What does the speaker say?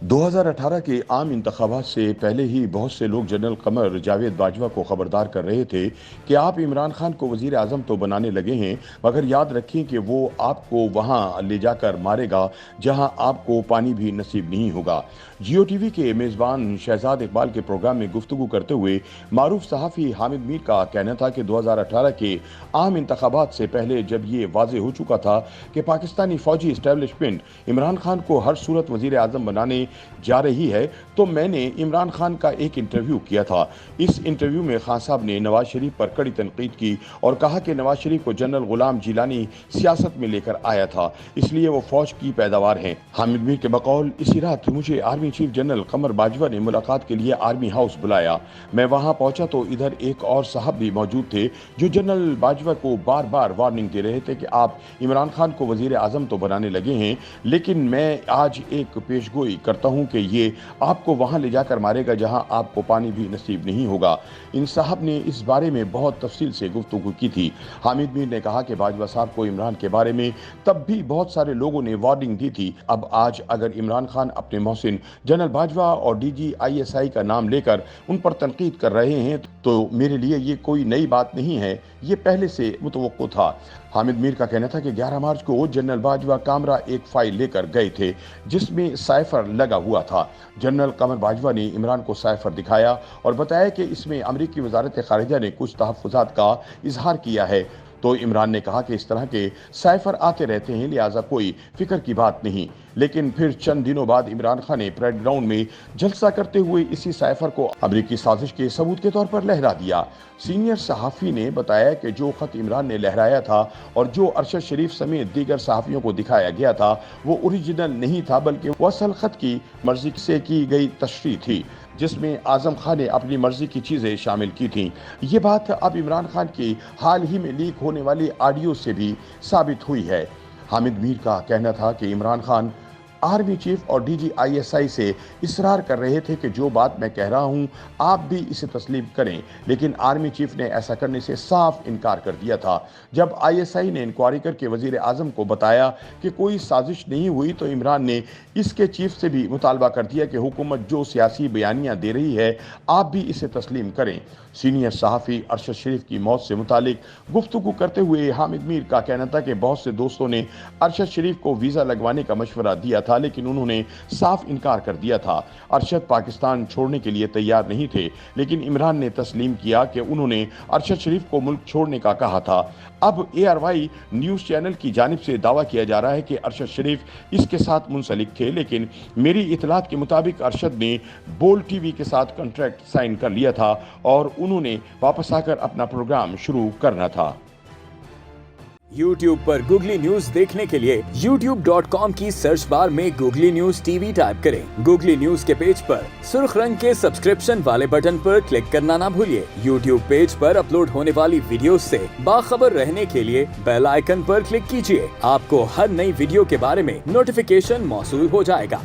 2018 के आम इंतखाबात से पहले ही बहुत से लोग जनरल कमर जावेद बाजवा को खबरदार कर रहे थे कि आप इमरान खान को वजीर आजम तो बनाने लगे हैं, मगर याद रखें कि वो आपको वहां ले जाकर मारेगा जहां आपको पानी भी नसीब नहीं होगा। जियो टीवी के मेज़बान शहजाद इकबाल के प्रोग्राम में गुफ्तगू करते हुए मारूफ सहाफ़ी हामिद मीर का कहना था कि 2018 के आम इंतखाबात से पहले जब ये वाज़ेह हो चुका था कि पाकिस्तानी फ़ौजी इस्टेब्लिशमेंट इमरान खान को हर सूरत वजीर आजम बनाने जा रही है, तो मैंने इमरान खान का एक इंटरव्यू किया था। इस इंटरव्यू में खान साहब ने नवाज शरीफ पर कड़ी तनकीद की और कहा कि नवाज शरीफ को जनरल गुलाम जिलानी सियासत में लेकर आया था, इसलिए वो फौज की पैदावार हैं। हामिद मीर के बकौल इसी रात मुझे आर्मी चीफ जनरल कमर बाजवा ने मुलाकात के लिए आर्मी हाउस बुलाया। मैं वहां पहुंचा तो इधर एक और साहब भी मौजूद थे जो जनरल बाजवा को बार बार वार्निंग दे रहे थे कि आप इमरान खान को वजीर आजम तो बनाने लगे हैं, लेकिन मैं आज एक पेशगोई करता हूं कि ये आपको वहां ले जाकर मारेगा जहां आपको पानी भी नसीब नहीं होगा। इन साहब ने इस बारे में बहुत तफसील से गुफ्तगू की थी। हामिद मीर ने कहा कि बाजवा साहब को इमरान के बारे में तब भी बहुत सारे लोगों ने वार्निंग दी थी। अब आज अगर इमरान खान अपने मोहसिन जनरल बाजवा और डीजी ISI का नाम लेकर उन पर तनकीद कर रहे हैं तो मेरे लिए ये कोई नई बात नहीं है, ये पहले से मुतवक्को था। हामिद मीर का कहना था कि 11 मार्च को जनरल बाजवा कामरा एक फाइल लेकर गए थे जिसमें साइफर लगा हुआ था। जनरल कमर बाजवा ने इमरान को साइफर दिखाया और बताया कि इसमें अमरीकी वजारत खारिजा ने कुछ तहफ़्फ़ुज़ात का इजहार किया है। तो इमरान ने कहा कि इस तरह के साइफर आते रहते हैं, लिहाजा कोई फिक्र की बात नहीं। लेकिन फिर चंद दिनों बाद इमरान खान ने परेड ग्राउंड में जलसा करते हुए इसी साइफर को अमरीकी साजिश के सबूत के तौर पर लहरा दिया। सीनियर सहाफ़ी ने बताया कि जो खत इमरान ने लहराया था और जो अरशद शरीफ समेत दीगर सहाफ़ियों को दिखाया गया था वो ओरिजिनल नहीं था, बल्कि वो असल खत की मर्जी से की गई तशरीह थी जिसमें आजम खान ने अपनी मर्जी की चीज़ें शामिल की थीं। ये बात अब इमरान खान की हाल ही में लीक होने वाली ऑडियो से भी साबित हुई है। हामिद मीर का कहना था कि इमरान खान आर्मी चीफ और डीजी ISI से इसरार कर रहे थे कि जो बात मैं कह रहा हूं आप भी इसे तस्लीम करें, लेकिन आर्मी चीफ ने ऐसा करने से साफ इनकार कर दिया था। जब ISI ने इंक्वायरी करके वजीर आजम को बताया कि कोई साजिश नहीं हुई तो इमरान ने इसके चीफ से भी मुतालबा कर दिया कि हुकूमत जो सियासी बयानियां दे रही है आप भी इसे तस्लीम करें। सीनियर सहाफ़ी अरशद शरीफ की मौत से मुतालिक गुफ्तगू करते हुए हामिद मीर का कहना था कि बहुत से दोस्तों ने अरशद शरीफ को वीज़ा लगवाने का मशवरा दिया था, लेकिन उन्होंने साफ इनकार कर दिया था। अरशद पाकिस्तान छोड़ने के लिए तैयार नहीं थे, लेकिन इमरान ने तस्लीम किया कि उन्होंने अरशद शरीफ को मुल्क छोड़ने का कहा था। अब ARY न्यूज़ चैनल की जानिब से दावा किया जा रहा है कि अरशद शरीफ इसके साथ मुंसलिक थे, लेकिन मेरी इतलात के मुताबिक अरशद ने बोल TV के साथ कॉन्ट्रैक्ट साइन कर लिया था और उन्होंने वापस आकर अपना प्रोग्राम शुरू करना था। YouTube पर गूगली न्यूज देखने के लिए youtube.com की सर्च बार में गूगली न्यूज TV टाइप करें। गूगली न्यूज के पेज पर सुर्ख रंग के सब्सक्रिप्शन वाले बटन पर क्लिक करना ना भूलिए। YouTube पेज पर अपलोड होने वाली वीडियोस से बाखबर रहने के लिए बेल आइकन पर क्लिक कीजिए। आपको हर नई वीडियो के बारे में नोटिफिकेशन मौसूल हो जाएगा।